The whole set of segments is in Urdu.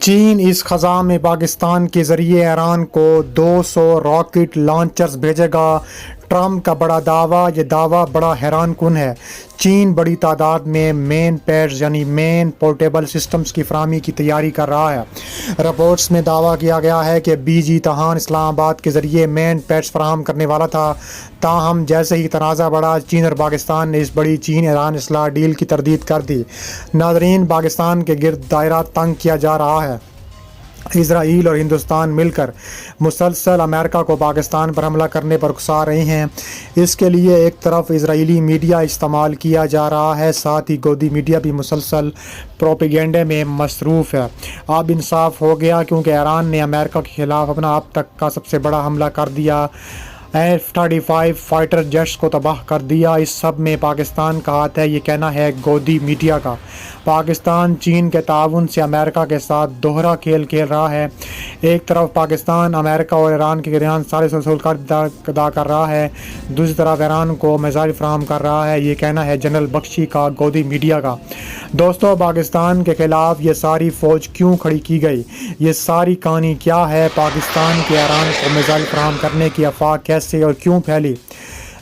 چین اس خزاں میں پاکستان کے ذریعے ایران کو 200 راکٹ لانچرز بھیجے گا۔ ٹرمپ کا بڑا دعویٰ۔ یہ دعویٰ بڑا حیران کن ہے۔ چین بڑی تعداد میں مین پیڈز یعنی مین پورٹیبل سسٹمز کی فراہمی کی تیاری کر رہا ہے۔ رپورٹس میں دعویٰ کیا گیا ہے کہ بیجی تہان اسلام آباد کے ذریعے مین پیڈز فراہم کرنے والا تھا، تاہم جیسے ہی تنازع بڑھا، چین اور پاکستان نے اس بڑی چین ایران اسلحہ ڈیل کی تردید کر دی۔ ناظرین، پاکستان کے گرد دائرہ تنگ کیا جا رہا ہے۔ اسرائیل اور ہندوستان مل کر مسلسل امریکہ کو پاکستان پر حملہ کرنے پر اکسا رہے ہیں۔ اس کے لیے ایک طرف اسرائیلی میڈیا استعمال کیا جا رہا ہے، ساتھ ہی گودی میڈیا بھی مسلسل پروپیگنڈے میں مصروف ہے۔ اب انصاف ہو گیا، کیونکہ ایران نے امریکہ کے خلاف اپنا اب تک کا سب سے بڑا حملہ کر دیا۔ F-35 فائٹر جیٹس کو تباہ کر دیا۔ اس سب میں پاکستان کا ہاتھ ہے، یہ کہنا ہے گودی میڈیا کا۔ پاکستان چین کے تعاون سے امریکہ کے ساتھ دوہرا کھیل کھیل رہا ہے۔ ایک طرف پاکستان امریکہ اور ایران کے درمیان سارے رسول ادا کر رہا ہے، دوسری طرف ایران کو میزائل فراہم کر رہا ہے، یہ کہنا ہے جنرل بخشی کا، گودی میڈیا کا۔ دوستو، پاکستان کے خلاف یہ ساری فوج کیوں کھڑی کی گئی؟ یہ ساری کہانی کیا ہے؟ پاکستان کے ایران کو میزائل فراہم کرنے کی افواہ کیسے اور کیوں پھیلی؟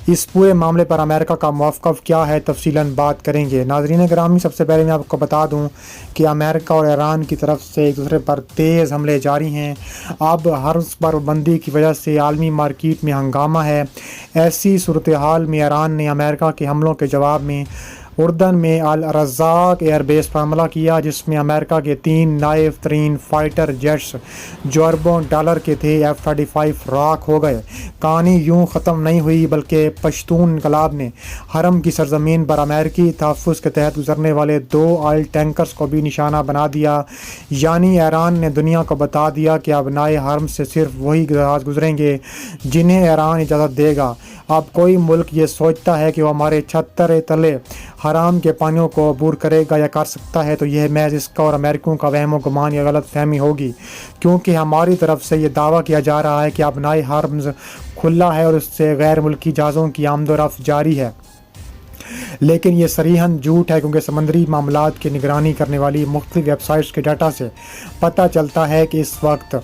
اس پورے معاملے پر امریکہ کا موقف کیا ہے؟ تفصیلاً بات کریں گے۔ ناظرین گرامی، سب سے پہلے میں آپ کو بتا دوں کہ امریکہ اور ایران کی طرف سے ایک دوسرے پر تیز حملے جاری ہیں۔ اب حرب پر پابندی کی وجہ سے عالمی مارکیٹ میں ہنگامہ ہے۔ ایسی صورتحال میں ایران نے امریکہ کے حملوں کے جواب میں اردن میں الرزاق ایئر بیس پر حملہ کیا، جس میں امریکہ کے 3 نائب ترین فائٹر جیٹس جو اربوں ڈالر کے تھے F-35 راکھ ہو گئے۔ کہانی یوں ختم نہیں ہوئی، بلکہ پشتون انقلاب نے حرم کی سرزمین پر امریکی تحفظ کے تحت گزرنے والے 2 آئل ٹینکرز کو بھی نشانہ بنا دیا۔ یعنی ایران نے دنیا کو بتا دیا کہ اب نئے حرم سے صرف وہی جہاز گزریں گے جنہیں ایران اجازت دے گا۔ اب کوئی ملک یہ سوچتا ہے کہ وہ ہمارے چھتر تلے حرام کے پانیوں کو عبور کرے گا یا کر سکتا ہے، تو یہ محض اس کا اور امریکیوں کا وہم و گمان یا غلط فہمی ہوگی، کیونکہ ہماری طرف سے یہ دعویٰ کیا جا رہا ہے کہ اب نئے حرم کھلا ہے اور اس سے غیر ملکی جہازوں کی آمد و رفت جاری ہے۔ لیکن یہ صریحاً جھوٹ ہے، کیونکہ سمندری معاملات کی نگرانی کرنے والی مختلف ویب سائٹس کے ڈیٹا سے پتہ چلتا ہے کہ اس وقت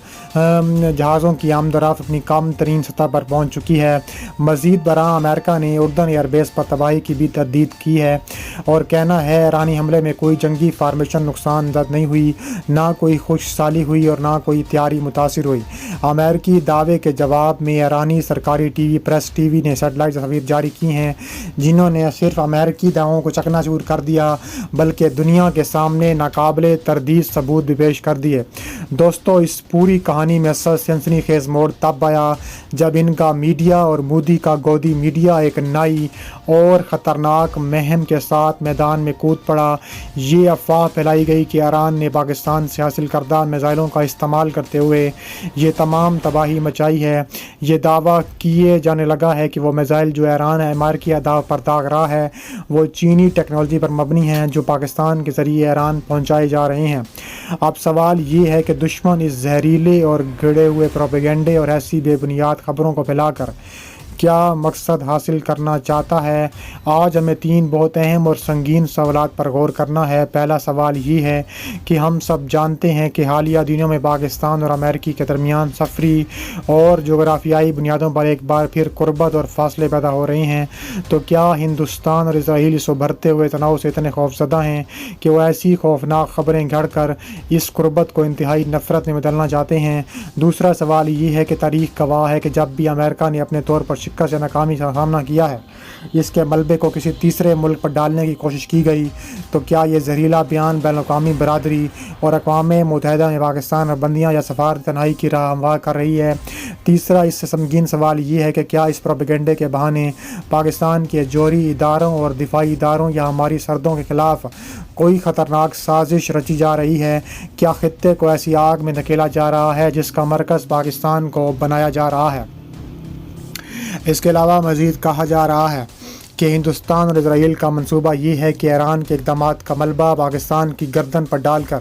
جہازوں کی آمد و رفت اپنی کم ترین سطح پر پہنچ چکی ہے۔ مزید برآں امریکہ نے اردن ایئر بیس پر تباہی کی بھی تردید کی ہے اور کہنا ہے ایرانی حملے میں کوئی جنگی فارمیشن نقصان زد نہیں ہوئی، نہ کوئی خشک سالی ہوئی اور نہ کوئی تیاری متاثر ہوئی۔ امریکی دعوے کے جواب میں ایرانی سرکاری T V press T V نے سیٹلائٹ تصاویر جاری کی ہیں، جنہوں نے صرف امریکی دعووں کو چکنا چور کر دیا، بلکہ دنیا کے سامنے ناقابل تردید ثبوت بھی پیش کر دیے۔ دوستو، اس پوری کہانی میں اصل سنسنی خیز موڑ تب آیا جب ان کا میڈیا اور مودی کا گودی میڈیا ایک نئی اور خطرناک مہم کے ساتھ میدان میں کود پڑا۔ یہ افواہ پھیلائی گئی کہ ایران نے پاکستان سے حاصل کردہ میزائلوں کا استعمال کرتے ہوئے یہ تمام تباہی مچائی ہے۔ یہ دعویٰ کیے جانے لگا ہے کہ وہ میزائل جو ایران امریکی اہداف پر داغ رہا ہے وہ چینی ٹیکنالوجی پر مبنی ہیں، جو پاکستان کے ذریعے ایران پہنچائے جا رہے ہیں۔ اب سوال یہ ہے کہ دشمن اس زہریلے اور گڑے ہوئے پروپیگنڈے اور ایسی بے بنیاد خبروں کو پھیلا کر کیا مقصد حاصل کرنا چاہتا ہے؟ آج ہمیں 3 بہت اہم اور سنگین سوالات پر غور کرنا ہے۔ پہلا سوال یہ ہے کہ ہم سب جانتے ہیں کہ حالیہ دنوں میں پاکستان اور امریکہ کے درمیان سفری اور جغرافیائی بنیادوں پر ایک بار پھر قربت اور فاصلے پیدا ہو رہے ہیں، تو کیا ہندوستان اور اسرائیل اس ابھرتے ہوئے تناؤ سے اتنے خوفزدہ ہیں کہ وہ ایسی خوفناک خبریں گھڑ کر اس قربت کو انتہائی نفرت میں بدلنا چاہتے ہیں؟ دوسرا سوال یہ ہے کہ تاریخ گواہ ہے کہ جب بھی امریکہ نے اپنے طور پر سے ناکامی کا سامنا کیا ہے، اس کے ملبے کو کسی تیسرے ملک پر ڈالنے کی کوشش کی گئی، تو کیا یہ زہریلا بیان بین الاقوامی برادری اور اقوام متحدہ میں پاکستان پر بندیاں یا سفارت تنہائی کی راہ ہموار کر رہی ہے؟ تیسرا اس سے سنگین سوال یہ ہے کہ کیا اس پروپیگنڈے کے بہانے پاکستان کے جوہری اداروں اور دفاعی اداروں یا ہماری سرحدوں کے خلاف کوئی خطرناک سازش رچی جا رہی ہے؟ کیا خطے کو ایسی آگ میں دھکیلا جا رہا ہے جس کا مرکز پاکستان کو بنایا جا رہا ہے؟ اس کے علاوہ مزید کہا جا رہا ہے کہ ہندوستان اور اسرائیل کا منصوبہ یہ ہے کہ ایران کے اقدامات کا ملبہ پاکستان کی گردن پر ڈال کر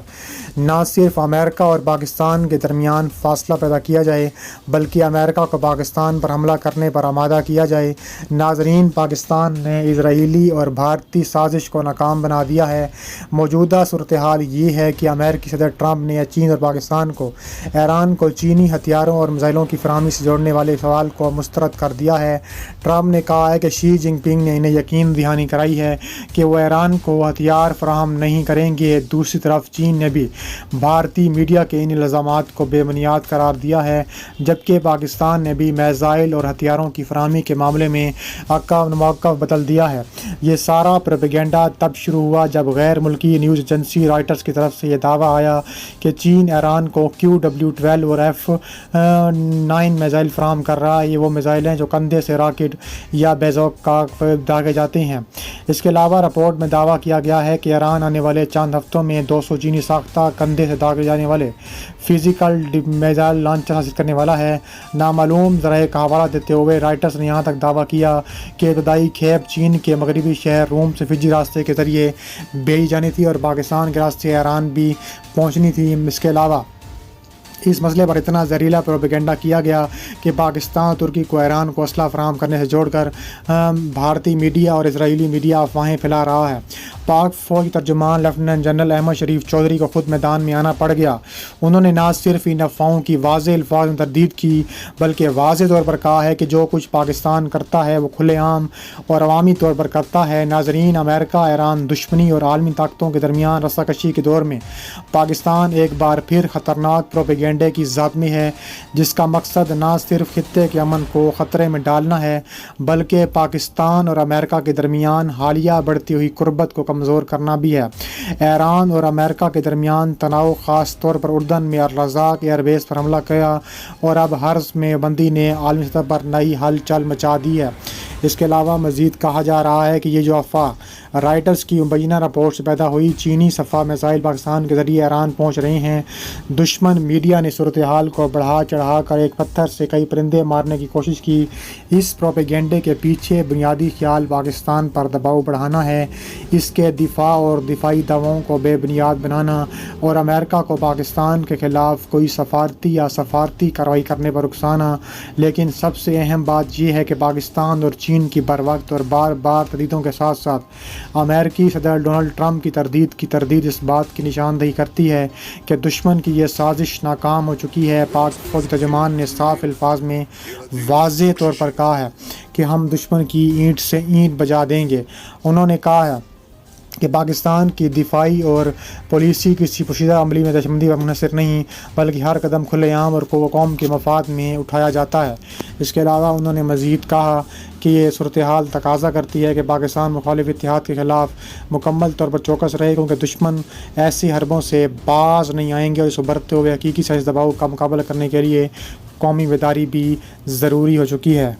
نہ صرف امریکہ اور پاکستان کے درمیان فاصلہ پیدا کیا جائے بلکہ امریکہ کو پاکستان پر حملہ کرنے پر آمادہ کیا جائے۔ ناظرین، پاکستان نے اسرائیلی اور بھارتی سازش کو ناکام بنا دیا ہے۔ موجودہ صورتحال یہ ہے کہ امریکی صدر ٹرمپ نے چین اور پاکستان کو ایران کو چینی ہتھیاروں اور میزائلوں کی فراہمی سے جوڑنے والے سوال کو مسترد کر دیا ہے۔ ٹرمپ نے کہا ہے کہ شی جن پنگ نے انہیں یقین دہانی کرائی ہے کہ وہ ایران کو ہتھیار فراہم نہیں کریں گے۔ دوسری طرف چین نے بھی بھارتی میڈیا کے ان الزامات کو بے بنیاد قرار دیا ہے، جبکہ پاکستان نے بھی میزائل اور ہتھیاروں کی فراہمی کے معاملے میں موقف بدل دیا ہے۔ یہ سارا پروپیگنڈا تب شروع ہوا جب غیر ملکی نیوز ایجنسی رائٹرز کی طرف سے یہ دعویٰ آیا کہ چین ایران کو QW-12 اور F-9 میزائل فراہم کر رہا ہے۔ یہ وہ میزائل ہیں جو کندھے سے راکٹ یا بیزوقا داغے جاتے ہیں۔ اس کے علاوہ رپورٹ میں دعویٰ کیا گیا ہے کہ ایران آنے والے چند ہفتوں میں 200 چینی ساختہ کندھے سے داغے جانے والے فزیکل میزائل لانچر حاصل کرنے والا ہے۔ نامعلوم ذرائع کا حوالہ دیتے ہوئے رائٹرز نے یہاں تک دعویٰ کیا کہ ابتدائی کھیپ چین کے مغربی شہر روم سے فجی راستے کے ذریعے بھیجی جانی تھی اور پاکستان کے راستے ایران بھی پہنچنی تھی۔ اس کے علاوہ اس مسئلے پر اتنا زہریلا پروپیگنڈا کیا گیا کہ پاکستان اور ترکی کو ایران کو اسلحہ فراہم کرنے سے جوڑ کر بھارتی میڈیا اور اسرائیلی میڈیا افواہیں پھیلا رہا ہے۔ پاک فوج کے ترجمان لیفٹیننٹ جنرل احمد شریف چودھری کو خود میدان میں آنا پڑ گیا۔ انہوں نے نہ صرف ان افواہوں کی واضح الفاظ میں تردید کی بلکہ واضح طور پر کہا ہے کہ جو کچھ پاکستان کرتا ہے وہ کھلے عام اور عوامی طور پر کرتا ہے۔ ناظرین، امریکہ ایران دشمنی اور عالمی طاقتوں کے درمیان رسہ کشی کے دور میں پاکستان ایک بار پھر خطرناک پروپیگنڈے کی ذات میں ہے، جس کا مقصد نہ صرف خطے کے امن کو خطرے میں ڈالنا ہے بلکہ پاکستان اور امریکہ کے درمیان حالیہ بڑھتی ہوئی قربت کو کمزور کرنا بھی ہے۔ ایران اور امریکہ کے درمیان تناؤ خاص طور پر اردن میں الرزاق ایئر بیس پر حملہ کیا اور اب حرس میں بندی نے عالمی سطح پر نئی ہلچل مچا دی ہے۔ اس کے علاوہ مزید کہا جا رہا ہے کہ یہ جو افواہ رائٹرز کی مبینہ رپورٹ سے پیدا ہوئی، چینی صفحہ میزائل پاکستان کے ذریعے ایران پہنچ رہے ہیں۔ دشمن میڈیا نے صورتحال کو بڑھا چڑھا کر ایک پتھر سے کئی پرندے مارنے کی کوشش کی۔ اس پروپیگنڈے کے پیچھے بنیادی خیال پاکستان پر دباؤ بڑھانا ہے، اس کے دفاع اور دفاعی دعووں کو بے بنیاد بنانا اور امریکہ کو پاکستان کے خلاف کوئی سفارتی کارروائی کرنے پر اکسانا۔ لیکن سب سے اہم بات یہ ہے کہ پاکستان اور چین کی بر وقت اور بار بار تردیدوں کے ساتھ ساتھ امریکی صدر ڈونلڈ ٹرمپ کی تردید اس بات کی نشاندہی کرتی ہے کہ دشمن کی یہ سازش ناکام ہو چکی ہے۔ پاک فوج ترجمان نے صاف الفاظ میں واضح طور پر کہا ہے کہ ہم دشمن کی اینٹ سے اینٹ بجا دیں گے۔ انہوں نے کہا ہے کہ پاکستان کی دفاعی اور پالیسی کسی پوشیدہ عملی میں دہشت گردی پر منحصر نہیں بلکہ ہر قدم کھلے عام اور قوم کے مفاد میں اٹھایا جاتا ہے۔ اس کے علاوہ انہوں نے مزید کہا کہ یہ صورتحال تقاضا کرتی ہے کہ پاکستان مخالف اتحاد کے خلاف مکمل طور پر چوکس رہے، کیونکہ دشمن ایسی حربوں سے باز نہیں آئیں گے اور اس ابھرتے ہوئے حقیقی سائنسی دباؤ کا مقابلہ کرنے کے لیے قومی بیداری بھی ضروری ہو چکی ہے۔